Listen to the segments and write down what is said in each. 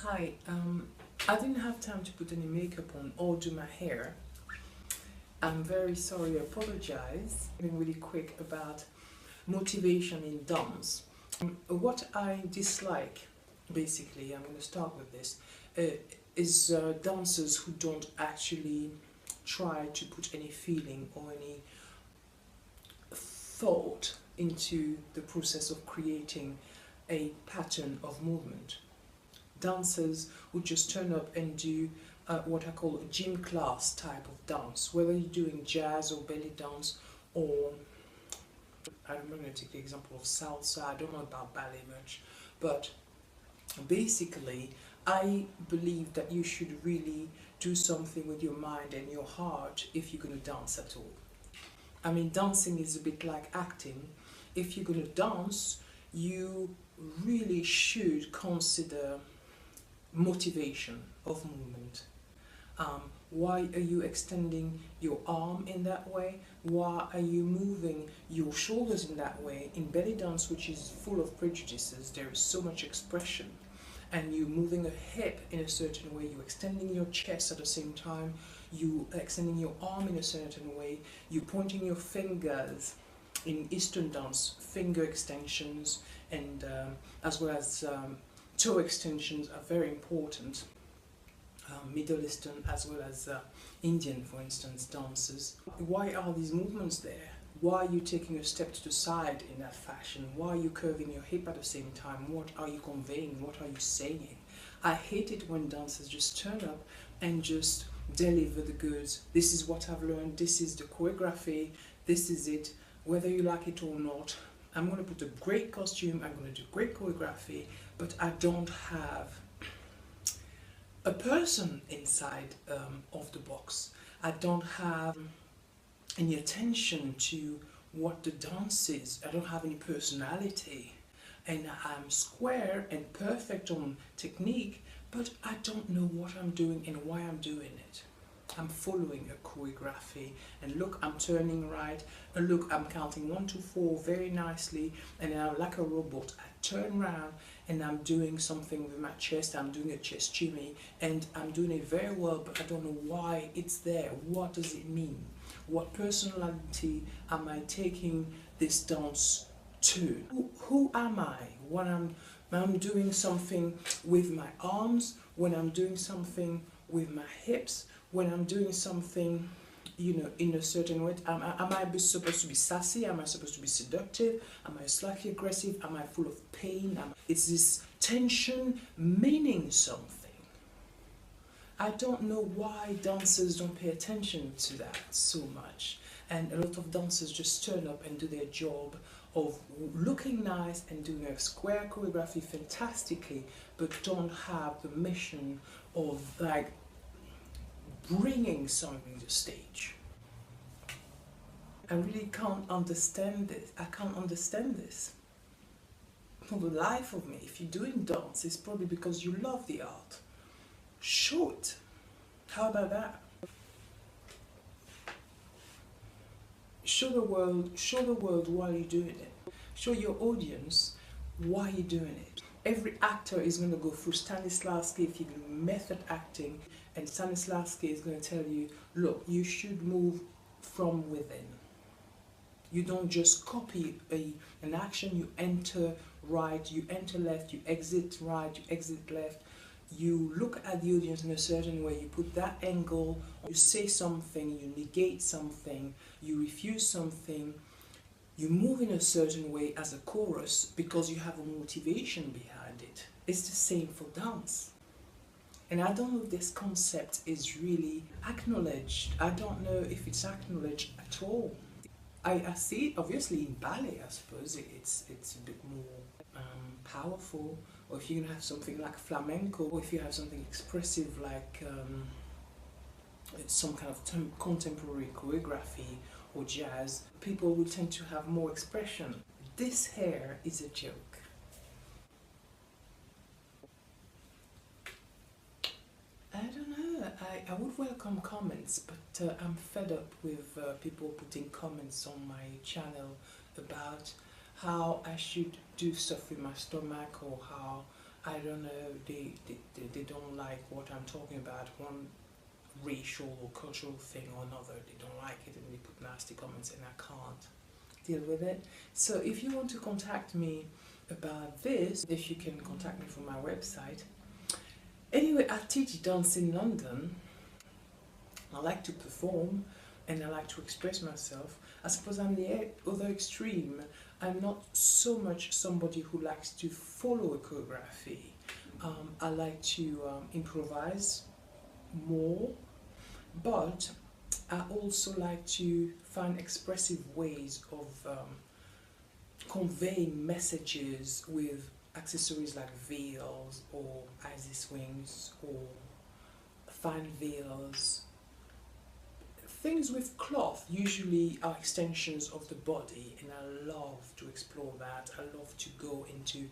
Hi, I didn't have time to put any makeup on or do my hair. I'm very sorry, I apologize. Being really quick about motivation in dance. What I dislike, basically, I'm going to start with this, is dancers who don't actually try to put any feeling or any thought into the process of creating a pattern of movement. Dancers who just turn up and do what I call a gym class type of dance, whether you're doing jazz or belly dance, or I'm going to take the example of salsa. I don't know about ballet much, but basically I believe that you should really do something with your mind and your heart if you're going to dance at all. I mean, dancing is a bit like acting. If you're going to dance, you really should consider motivation of movement. Why are you extending your arm in that way? Why are you moving your shoulders in that way? In belly dance, which is full of prejudices, there is so much expression, and you're moving a hip in a certain way, you're extending your chest at the same time, you extending your arm in a certain way, you're pointing your fingers. In Eastern dance, finger extensions and as well as toe extensions are very important. Middle Eastern as well as Indian, for instance, dances. Why are these movements there? Why are you taking a step to the side in that fashion? Why are you curving your hip at the same time? What are you conveying? What are you saying? I hate it when dancers just turn up and just deliver the goods. This is what I've learned, this is the choreography, this is it, whether you like it or not. I'm going to put a great costume, I'm going to do great choreography, but I don't have a person inside of the box. I don't have any attention to what the dance is. I don't have any personality. And I'm square and perfect on technique, but I don't know what I'm doing and why I'm doing it. I'm following a choreography, and look, I'm turning right, and look, I'm counting 1, 2, 4 very nicely, and then I'm like a robot. I turn around and I'm doing something with my chest. I'm doing a chest shimmy and I'm doing it very well, but I don't know why it's there. What does it mean? What personality am I taking this dance to? Who am I when I'm doing something with my arms, when I'm doing something with my hips, when I'm doing something, you know, in a certain way? Am I supposed to be sassy? Am I supposed to be seductive? Am I slightly aggressive? Am I full of pain? Is this tension meaning something? I don't know why dancers don't pay attention to that so much. And a lot of dancers just turn up and do their job of looking nice and doing a square choreography fantastically, but don't have the mission of like bringing something to the stage. I really can't understand this. I can't understand this. For the life of me, if you're doing dance, it's probably because you love the art. Show it. How about that? Show the world why you're doing it. Show your audience why you're doing it. Every actor is going to go through Stanislavski if you do method acting, and Stanislavski is going to tell you, look, you should move from within. You don't just copy an action, you enter right, you enter left, you exit right, you exit left. You look at the audience in a certain way, you put that angle, you say something, you negate something, you refuse something, you move in a certain way as a chorus because you have a motivation behind it. It's the same for dance. And I don't know if this concept is really acknowledged. I don't know if it's acknowledged at all. I see it obviously in ballet. I suppose it's a bit more powerful, or if you're going to have something like flamenco, or if you have something expressive like some kind of contemporary choreography or jazz, people will tend to have more expression. This hair is a joke. I don't know, I would welcome comments, but I'm fed up with people putting comments on my channel about how I should do stuff with my stomach, or how I don't know, they don't like what I'm talking about, one racial or cultural thing or another, they don't like it and they put nasty comments and I can't deal with it. So if you want to contact me about this, if you can contact me from my website. Anyway, I teach dance in London. I like to perform and I like to express myself. I suppose I'm the other extreme. I'm not so much somebody who likes to follow a choreography. I like to improvise more, but I also like to find expressive ways of conveying messages with accessories like veils or icy swings or fine veils. Things with cloth usually are extensions of the body, and I love to explore that. I love to go into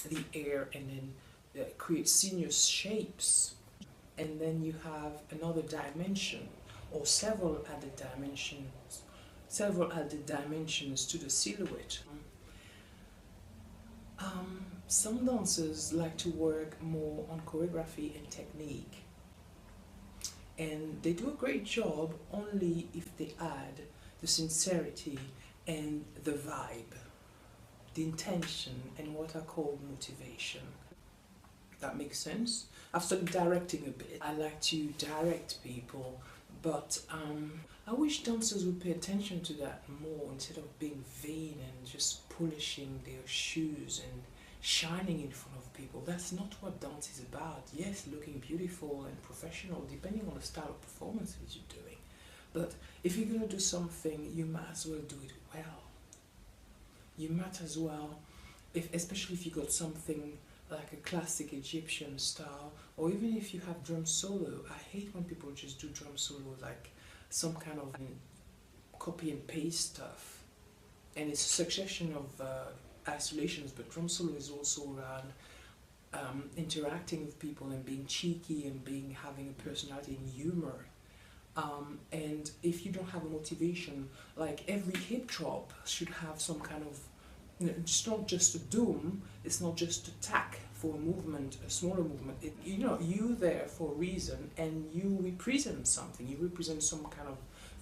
the air and then create sinuous shapes. And then you have another dimension or several added dimensions to the silhouette. Some dancers like to work more on choreography and technique, and they do a great job only if they add the sincerity and the vibe, the intention, and what I call motivation. That makes sense? I've started directing a bit. I like to direct people, but I wish dancers would pay attention to that more instead of being vain and just polishing their shoes and shining in front of people. That's not what dance is about. Yes, looking beautiful and professional, depending on the style of performances you're doing. But if you're going to do something, you might as well do it well. You might as well, especially if you got something like a classic Egyptian style, or even if you have drum solo. I hate when people just do drum solo like some kind of copy and paste stuff. And it's a succession of isolations, but drum solo is also around interacting with people and being cheeky and having a personality and humor. And if you don't have a motivation, like every hip drop should have some kind of, it's not just a doom, it's not just a tack for a movement, a smaller movement. You're there for a reason and you represent something. You represent some kind of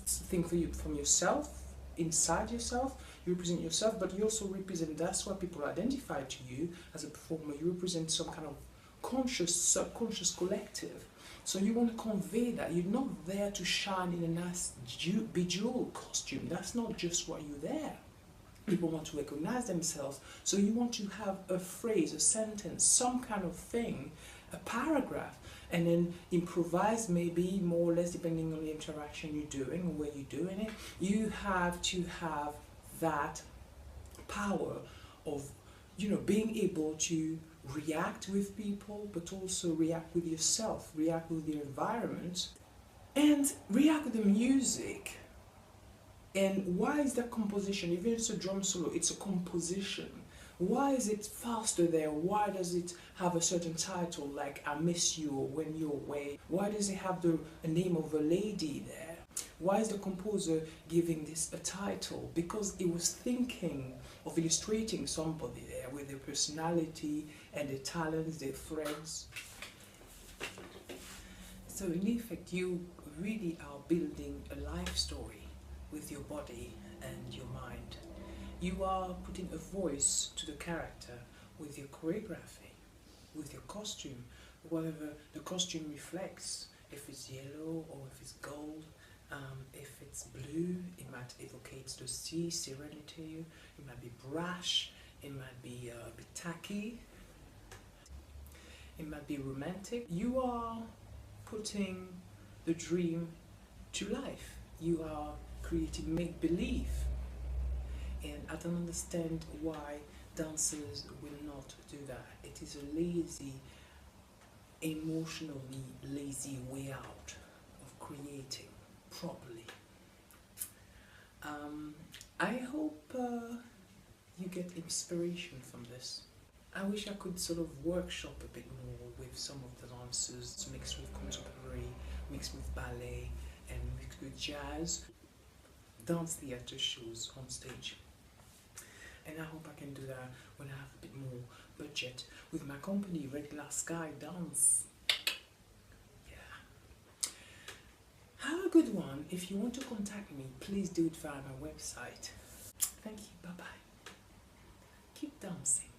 thing for you, from yourself, inside yourself. You represent yourself, but you also represent, that's why people identify to you as a performer. You represent some kind of conscious, subconscious collective. So you want to convey that. You're not there to shine in a nice bejeweled costume. That's not just why you're there. People want to recognize themselves. So you want to have a phrase, a sentence, some kind of thing, a paragraph, and then improvise maybe more or less depending on the interaction you're doing or where you're doing it. You have to have that power of, being able to react with people, but also react with yourself, react with the environment, and react with the music. And why is that composition, even if it's a drum solo, it's a composition. Why is it faster there? Why does it have a certain title like I Miss You or When You're Away? Why does it have the name of a lady there? Why is the composer giving this a title? Because he was thinking of illustrating somebody there with their personality and their talents, their threads. So in effect, you really are building a life story with your body and your mind. You are putting a voice to the character with your choreography, with your costume, whatever the costume reflects. If it's yellow or if it's gold, if it's blue, it might evocate the sea, serenity. It might be brash, it might be a bit tacky, it might be romantic. You are putting the dream to life. You are creating make-believe. And I don't understand why dancers will not do that. It is a lazy, emotionally lazy way out of creating properly. I hope you get inspiration from this. I wish I could sort of workshop a bit more with some of the dancers, mixed with contemporary, mixed with ballet, and mixed with jazz. Dance theatre shows on stage. and I hope I can do that when I have a bit more budget with my company, Regular Sky Dance. Yeah. Have a good one. If you want to contact me, please do it via my website. Thank you. Bye bye. Keep dancing.